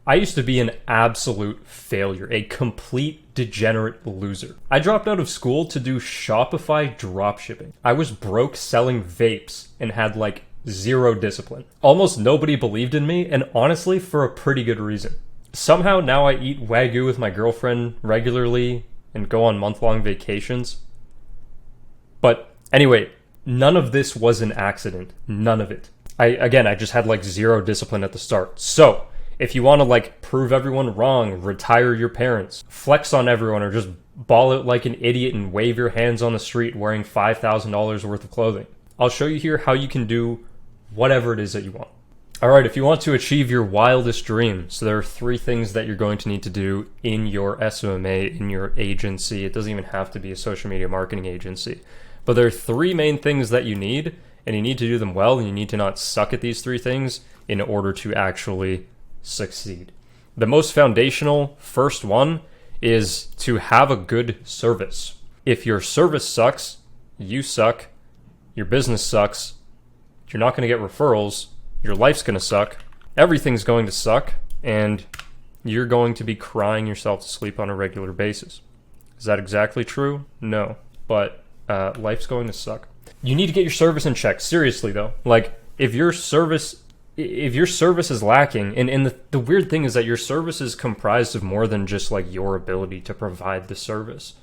I used to be an absolute failure, a complete degenerate loser. I dropped out of school to do Shopify dropshipping. I was broke selling vapes and had like zero discipline. Almost nobody believed in me, and honestly, for a pretty good reason. Somehow now I eat Wagyu with my girlfriend regularly and go on month-long vacations. But anyway, none of this was an accident. None of it. I just had like zero discipline at the start. So, if you want to like prove everyone wrong, retire your parents, flex on everyone, or just ball out like an idiot and wave your hands on the street wearing $5,000 worth of clothing, I'll show you here how you can do whatever it is that you want. Alright, if you want to achieve your wildest dreams, so there are 3 things that you're going to need to do in your SMMA, in your agency. It doesn't even have to be a social media marketing agency. But there are 3 main things that you need, and you need to do them well, and you need to not suck at these 3 things in order to actually succeed. The most foundational first one is to have a good service. If your service sucks, you suck, your business sucks, you're not going to get referrals, your life's going to suck, everything's going to suck, and you're going to be crying yourself to sleep on a regular basis. Is that exactly true? No, but life's going to suck. You need to get your service in check. Seriously though, like if your service is lacking, and the weird thing is that your service is comprised of more than just like your ability to provide the service.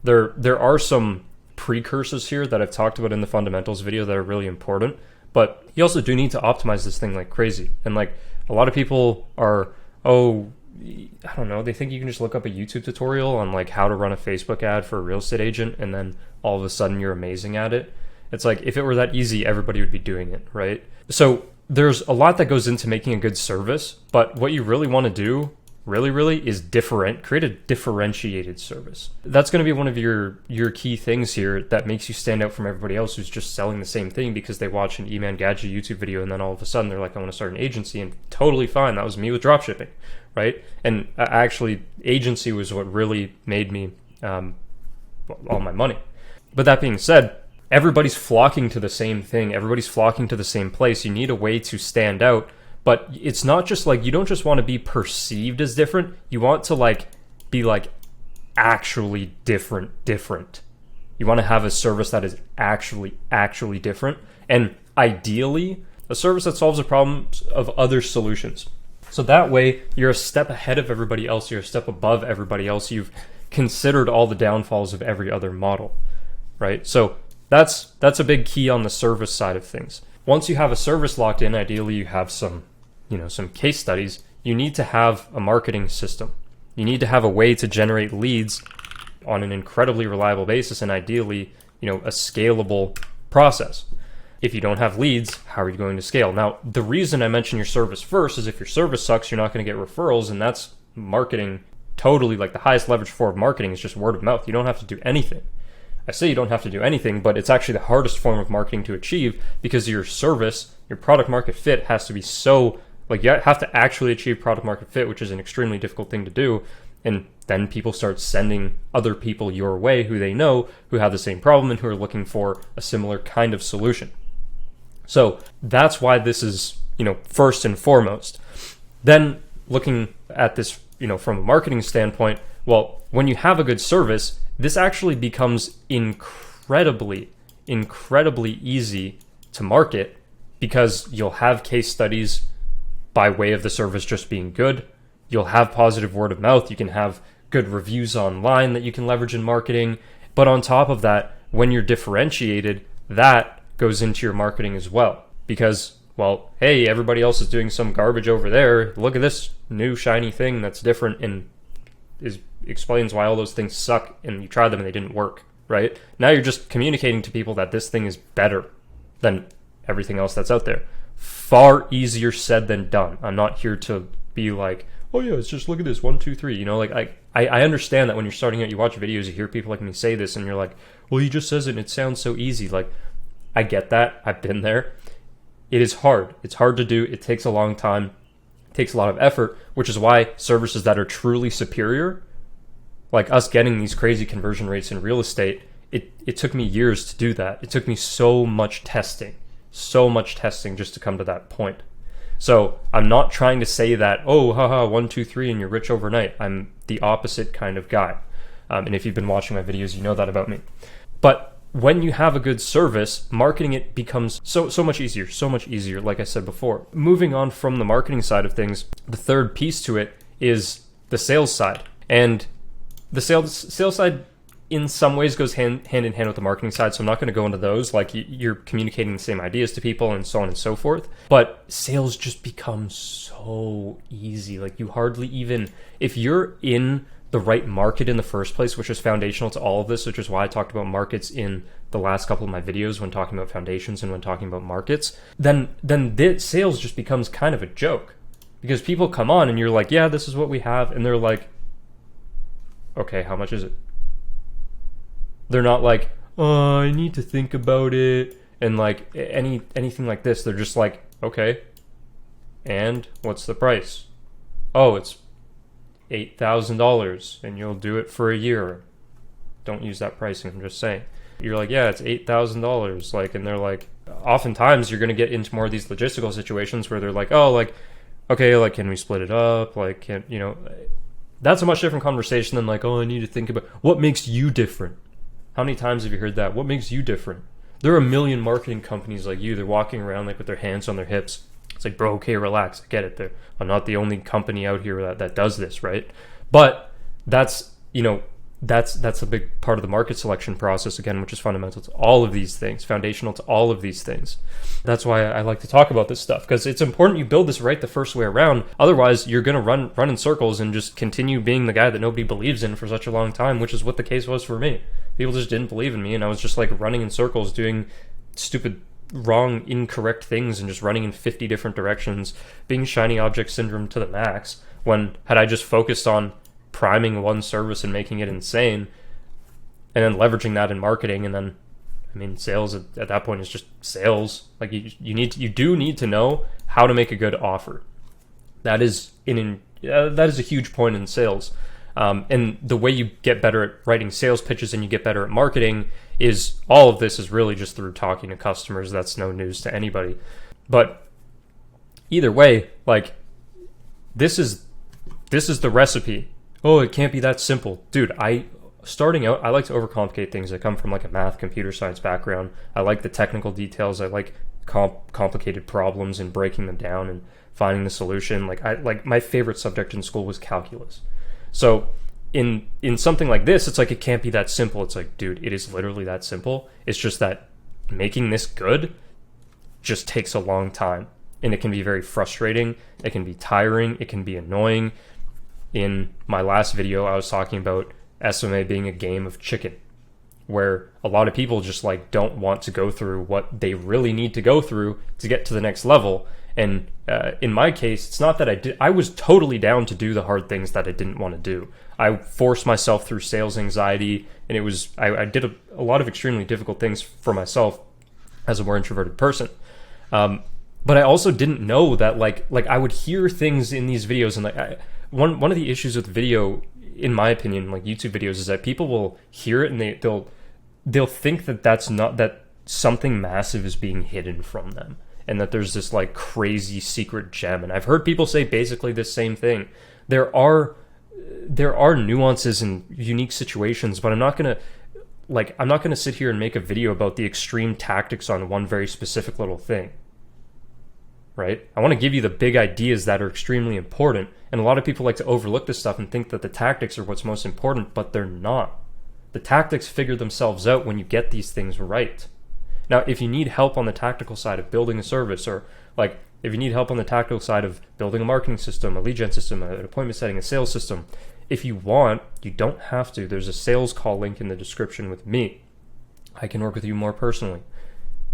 There are some precursors here that I've talked about in the fundamentals video that are really important, but you also do need to optimize this thing like crazy. And like a lot of people are, I don't know, they think you can just look up a YouTube tutorial on like how to run a Facebook ad for a real estate agent and then all of a sudden you're amazing at it. It's like if it were that easy, everybody would be doing it, right? So there's a lot that goes into making a good service, but what you really want to do, really, is create a differentiated service. That's going to be one of your key things here that makes you stand out from everybody else who's just selling the same thing because they watch an E-Man Gadget YouTube video and then all of a sudden they're like, I want to start an agency, and totally fine. That was me with dropshipping, right? And actually, agency was what really made me all my money. But that being said, everybody's flocking to the same thing. Everybody's flocking to the same place. You need a way to stand out. But it's not just like, you don't just want to be perceived as different. You want to like be like actually different. You want to have a service that is actually different. And ideally, a service that solves the problems of other solutions. So that way, you're a step ahead of everybody else. You're a step above everybody else. You've considered all the downfalls of every other model, right? So that's a big key on the service side of things. Once you have a service locked in, ideally you have some case studies. You need to have a marketing system. You need to have a way to generate leads on an incredibly reliable basis, and ideally, a scalable process. If you don't have leads, how are you going to scale? Now, the reason I mention your service first is if your service sucks, you're not going to get referrals, and that's marketing totally. Like the highest leverage form of marketing is just word of mouth. You don't have to do anything. I say you don't have to do anything, but it's actually the hardest form of marketing to achieve because your service, your product market fit has to be so, like you have to actually achieve product market fit, which is an extremely difficult thing to do. And then people start sending other people your way who they know who have the same problem and who are looking for a similar kind of solution. So that's why this is, first and foremost. Then looking at this, from a marketing standpoint, well, when you have a good service, this actually becomes incredibly easy to market because you'll have case studies by way of the service just being good. You'll have positive word of mouth. You can have good reviews online that you can leverage in marketing. But on top of that, when you're differentiated, that goes into your marketing as well. Because, well, hey, everybody else is doing some garbage over there. Look at this new shiny thing that's different and explains why all those things suck and you tried them and they didn't work, right? Now you're just communicating to people that this thing is better than everything else that's out there. Far easier said than done. I'm not here to be like, oh yeah, it's just look at this, 1, 2, 3. I understand that when you're starting out, you watch videos, you hear people like me say this and you're like, well, he just says it and it sounds so easy. Like, I get that. I've been there. It is hard. It's hard to do. It takes a long time. It takes a lot of effort, which is why services that are truly superior, like us getting these crazy conversion rates in real estate, it took me years to do that. It took me so much testing just to come to that point. So I'm not trying to say that, oh, haha, 1, 2, 3, and you're rich overnight. I'm the opposite kind of guy. And if you've been watching my videos, you know that about me. But when you have a good service, marketing it becomes so much easier, like I said before. Moving on from the marketing side of things, the third piece to it is the sales side. And the sales side in some ways goes hand in hand with the marketing side, so I'm not going to go into those. Like, you're communicating the same ideas to people and so on and so forth. But sales just becomes so easy. Like, you hardly even, if you're in the right market in the first place, which is foundational to all of this, which is why I talked about markets in the last couple of my videos when talking about foundations and when talking about markets, then sales just becomes kind of a joke. Because people come on and you're like, yeah, this is what we have. And they're like, okay, how much is it? They're not like, oh, I need to think about it. And like anything like this, they're just like, okay, and what's the price? Oh, it's $8,000 and you'll do it for a year. Don't use that pricing, I'm just saying. You're like, yeah, it's $8,000. Like, and they're like, oftentimes you're going to get into more of these logistical situations where they're like, oh, like, okay, like, can we split it up? Like, can, you know, that's a much different conversation than like, oh, I need to think about what makes you different. How many times have you heard that? What makes you different? There are a million marketing companies like you. They're walking around like with their hands on their hips. It's like, bro, okay, relax. I get it. I'm not the only company out here that does this, right? But that's, you know, that's a big part of the market selection process, again, which is fundamental to all of these things, foundational to all of these things. That's why I like to talk about this stuff, because it's important you build this right the first way around. Otherwise, you're going to run in circles and just continue being the guy that nobody believes in for such a long time, which is what the case was for me. People just didn't believe in me, and I was just like running in circles, doing stupid, wrong, incorrect things, and just running in 50 different directions, being shiny object syndrome to the max, when had I just focused on priming one service and making it insane, and then leveraging that in marketing, and then, I mean, sales at that point is just sales. Like, you do need to know how to make a good offer. That is a huge point in sales. And the way you get better at writing sales pitches and you get better at marketing is, all of this is really just through talking to customers. That's no news to anybody. But either way, like, this is the recipe. Oh, it can't be that simple. Dude, starting out, I like to overcomplicate things. I come from like a math, computer science background. I like the technical details. I like complicated problems and breaking them down and finding the solution. Like my favorite subject in school was calculus. So in something like this, it's like, it can't be that simple. It's like, dude, it is literally that simple. It's just that making this good just takes a long time. And it can be very frustrating. It can be tiring. It can be annoying. In my last video, I was talking about SMMA being a game of chicken, where a lot of people just like don't want to go through what they really need to go through to get to the next level. And in my case, it's not that I was totally down to do the hard things that I didn't want to do. I forced myself through sales anxiety, and it was, I did a lot of extremely difficult things for myself as a more introverted person. But I also didn't know that like I would hear things in these videos, and like one of the issues with video, in my opinion, like YouTube videos, is that people will hear it and they'll think that something massive is being hidden from them, and that there's this like crazy secret gem. And I've heard people say basically the same thing. There are nuances and unique situations, but I'm not gonna sit here and make a video about the extreme tactics on one very specific little thing. Right? I want to give you the big ideas that are extremely important. And a lot of people like to overlook this stuff and think that the tactics are what's most important, but they're not. The tactics figure themselves out when you get these things right. Now, if you need help on the tactical side of building a service, or like if you need help on the tactical side of building a marketing system, a lead gen system, an appointment setting, a sales system, if you want, you don't have to. There's a sales call link in the description with me. I can work with you more personally.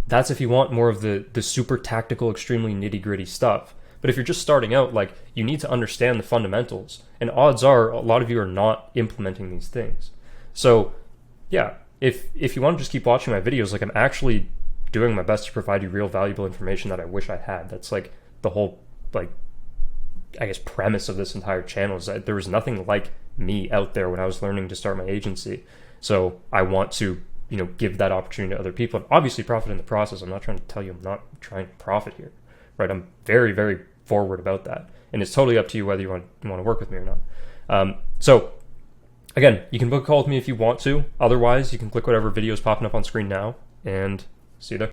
That's if you want more of the super tactical, extremely nitty-gritty stuff. But if you're just starting out, like, you need to understand the fundamentals. And odds are a lot of you are not implementing these things. So yeah, if you want to just keep watching my videos, like, I'm actually doing my best to provide you real valuable information that I wish I had. That's like the whole, like, I guess, premise of this entire channel, is that there was nothing like me out there when I was learning to start my agency. So I want to, you know, give that opportunity to other people and obviously profit in the process. I'm not trying to tell you I'm not trying to profit here, right? I'm very, very straightforward about that. And it's totally up to you whether you want to work with me or not. So again, you can book a call with me if you want to. Otherwise, you can click whatever video is popping up on screen now, and see you there.